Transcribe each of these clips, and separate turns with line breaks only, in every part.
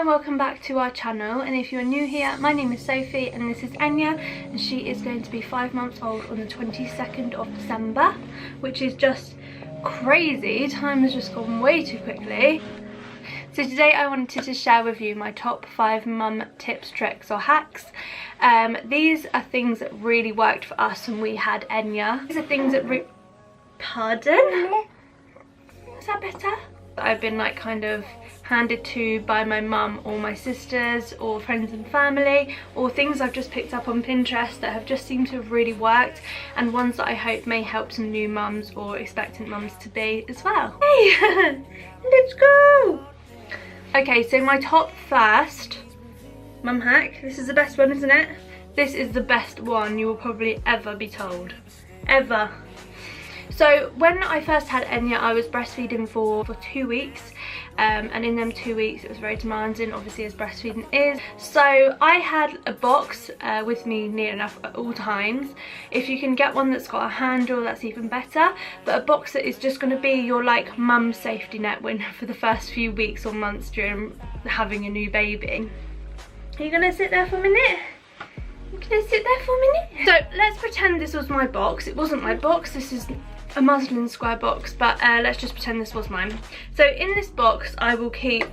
welcome back to our channel, and if you're new here, my name is Sophie and this is Enya, and she is going to be 5 months old on the 22nd of December, which is just crazy. Time has just gone way too quickly. So today I wanted to share with you my top 5 mum tips, tricks or hacks. These are things that really worked for us when we had Enya. These are things that Pardon? Is that better? I've been like kind of handed to by my mum or my sisters or friends and family, or things I've just picked up on Pinterest that have just seemed to have really worked, and ones that I hope may help some new mums or expectant mums to be as well. Hey, let's go! Okay, so my top first mum hack. This is the best one, isn't it? This is the best one you will probably ever be told. Ever. So when I first had Enya, I was breastfeeding for 2 weeks, and in them 2 weeks it was very demanding, obviously, as breastfeeding is. So I had a box with me near enough at all times. If you can get one that's got a handle, that's even better, but a box that is just going to be your like mum safety net when for the first few weeks or months during having a new baby. Are you gonna sit there for a minute? Can I sit there for a minute? So let's pretend this was my box. It wasn't my box, this is a muslin square box, but let's just pretend this was mine. So in this box I will keep,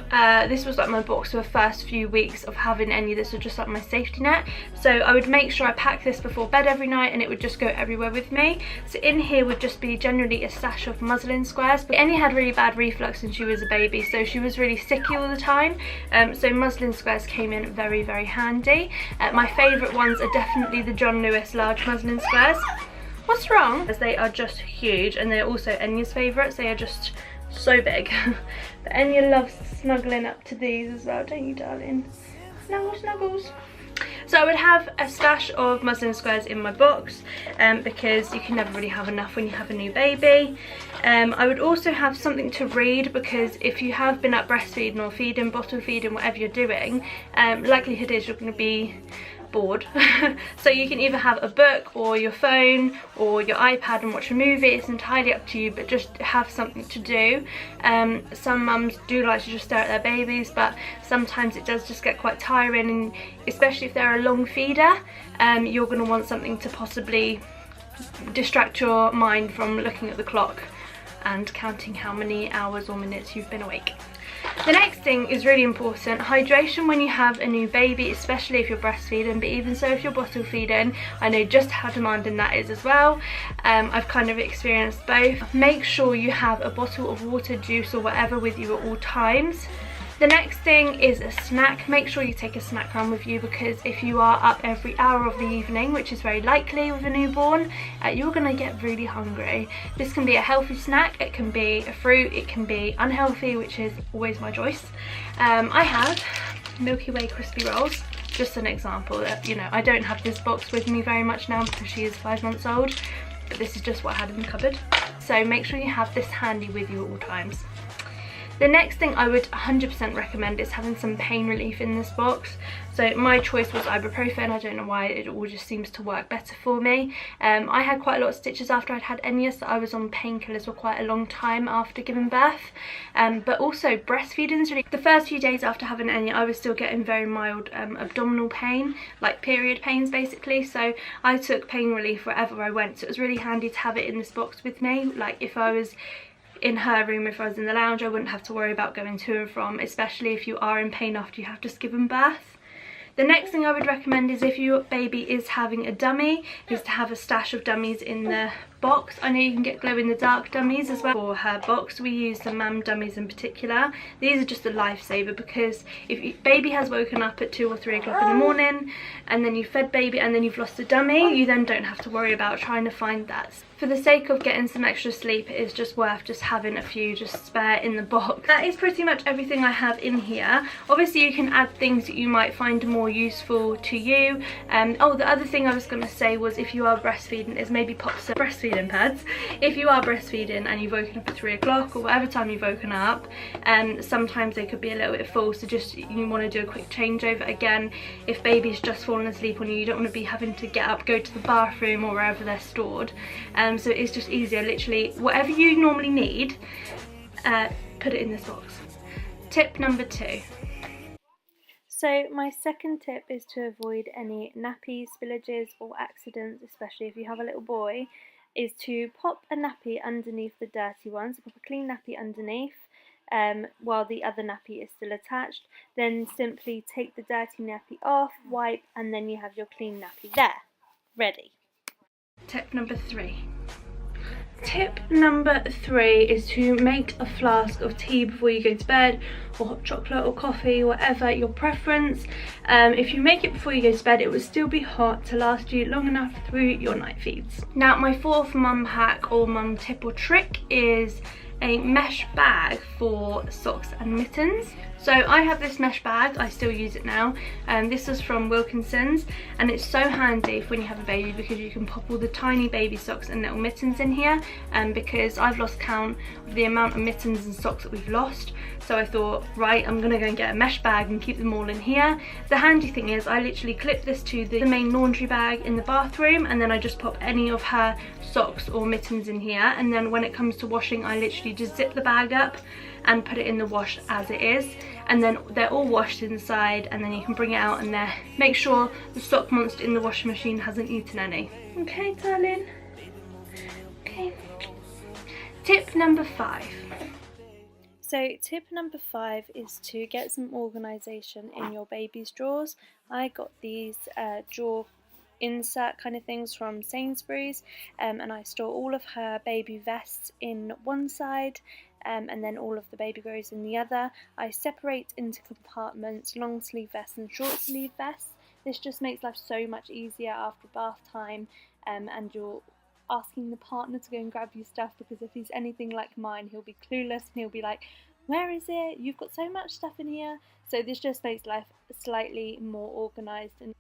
this was like my box for the first few weeks of having Enya. This was just like my safety net. So I would make sure I pack this before bed every night, and it would just go everywhere with me. So in here would just be generally a stash of muslin squares, but Enya had really bad reflux when she was a baby, so she was really sicky all the time, so muslin squares came in very, very handy. My favourite ones are definitely the John Lewis large muslin squares. What's wrong? As they are just huge, and they're also Enya's favourites. They are just so big. But Enya loves snuggling up to these as well, don't you, darling? Snuggles, snuggles. So I would have a stash of muslin squares in my box, because you can never really have enough when you have a new baby. I would also have something to read, because if you have been up breastfeeding or feeding, bottle feeding, whatever you're doing, likelihood is you're going to be bored. So you can either have a book or your phone or your iPad and watch a movie. It's entirely up to you, but just have something to do. Some mums do like to just stare at their babies, but sometimes it does just get quite tiring, and especially if they're a long feeder, you're going to want something to possibly distract your mind from looking at the clock and counting how many hours or minutes you've been awake. The next thing is really important, hydration when you have a new baby, especially if you're breastfeeding, but even so if you're bottle feeding. I know just how demanding that is as well. I've kind of experienced both. Make sure you have a bottle of water, juice or whatever with you at all times. The next thing is a snack. Make sure you take a snack around with you, because if you are up every hour of the evening, which is very likely with a newborn, you're going to get really hungry. This can be a healthy snack, it can be a fruit, it can be unhealthy, which is always my choice. I have Milky Way crispy rolls, just an example. That, you know, I don't have this box with me very much now because she is 5 months old, but this is just what I had in the cupboard. So make sure you have this handy with you at all times. The next thing I would 100% recommend is having some pain relief in this box. So my choice was ibuprofen. I don't know why, it all just seems to work better for me. I had quite a lot of stitches after I'd had Enya, so I was on painkillers for quite a long time after giving birth. But also breastfeeding, really, the first few days after having Enya I was still getting very mild abdominal pain, like period pains basically, so I took pain relief wherever I went. So it was really handy to have it in this box with me. Like if I was in her room, if I was in the lounge, I wouldn't have to worry about going to and from, especially if you are in pain after you have just given birth. The next thing I would recommend is if your baby is having a dummy, is to have a stash of dummies in the box. I know you can get glow-in-the-dark dummies as well. For her box we use the mam dummies in particular. These are just a lifesaver, because if your baby has woken up at 2 or 3 o'clock in the morning and then you fed baby and then you've lost a dummy, you then don't have to worry about trying to find that. For the sake of getting some extra sleep, it is just worth just having a few just spare in the box. That is pretty much everything I have in here. Obviously you can add things that you might find more useful to you. Oh, the other thing I was going to say was, if you are breastfeeding, is maybe pop some breastfeeding pads. If you are breastfeeding and you've woken up at 3 o'clock or whatever time you've woken up, sometimes they could be a little bit full, so just you want to do a quick changeover. Again, if baby's just fallen asleep on you, you don't want to be having to get up, go to the bathroom or wherever they're stored. So it's just easier, literally whatever you normally need, put it in this box. Tip number 2. So my second tip is to avoid any nappy spillages or accidents, especially if you have a little boy, is to pop a nappy underneath the dirty one. So pop a clean nappy underneath while the other nappy is still attached. Then simply take the dirty nappy off, wipe, and then you have your clean nappy there, ready. Tip number 3. Tip number 3 is to make a flask of tea before you go to bed, or hot chocolate or coffee, whatever your preference. If you make it before you go to bed, it will still be hot to last you long enough through your night feeds. Now my fourth mum hack or mum tip or trick is a mesh bag for socks and mittens. So I have this mesh bag, I still use it now. This is from Wilkinson's, and it's so handy for when you have a baby because you can pop all the tiny baby socks and little mittens in here, because I've lost count of the amount of mittens and socks that we've lost. So I thought, right, I'm gonna go and get a mesh bag and keep them all in here. The handy thing is I literally clip this to the main laundry bag in the bathroom, and then I just pop any of her socks or mittens in here, and then when it comes to washing, I literally just zip the bag up and put it in the wash as it is, and then they're all washed inside, and then you can bring it out and there. Make sure the sock monster in the washing machine hasn't eaten any. Okay, darling? Okay. Tip number 5. So tip number 5 is to get some organisation in your baby's drawers. I got these drawer insert kind of things from Sainsbury's, and I store all of her baby vests in one side, and then all of the baby grows in the other. I separate into compartments long sleeve vests and short sleeve vests. This just makes life so much easier after bath time, and you're asking the partner to go and grab you stuff, because if he's anything like mine, he'll be clueless and he'll be like, where is it? You've got so much stuff in here. So this just makes life slightly more organised. And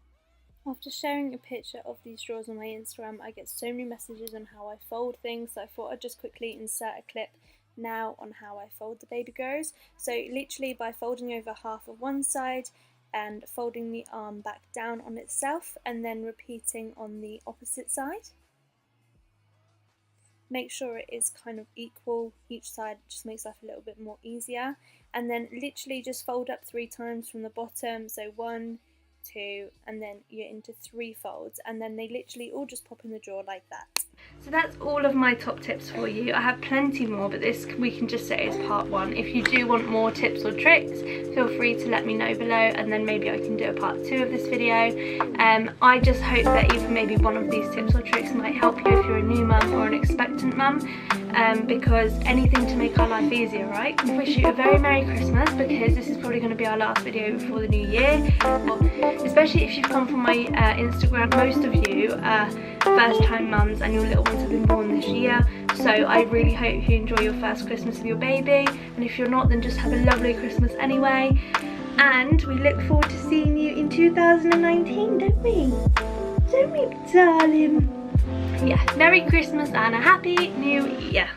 after sharing a picture of these drawers on my Instagram, I get so many messages on how I fold things, so I thought I'd just quickly insert a clip now on how I fold the baby grows. So literally by folding over half of one side and folding the arm back down on itself, and then repeating on the opposite side. Make sure it is kind of equal each side, just makes life a little bit more easier. And then literally just fold up 3 times from the bottom, so 1, 2, and then you're into 3 folds, and then they literally all just pop in the drawer like that. So that's all of my top tips for you. I have plenty more, but this we can just say is part 1. If you do want more tips or tricks, feel free to let me know below, and then maybe I can do a part 2 of this video. I just hope that even maybe one of these tips or tricks might help you if you're a new mum or an expectant mum, because anything to make our life easier, right? I wish you a very Merry Christmas, because this is probably going to be our last video before the new year. Especially if you've come from my Instagram, most of you are first time mums and your little ones have been born this year, so I really hope you enjoy your first Christmas with your baby, and if you're not, then just have a lovely Christmas anyway, and we look forward to seeing you in 2019, don't we? Don't we, darling? Yeah, Merry Christmas and a Happy New Year.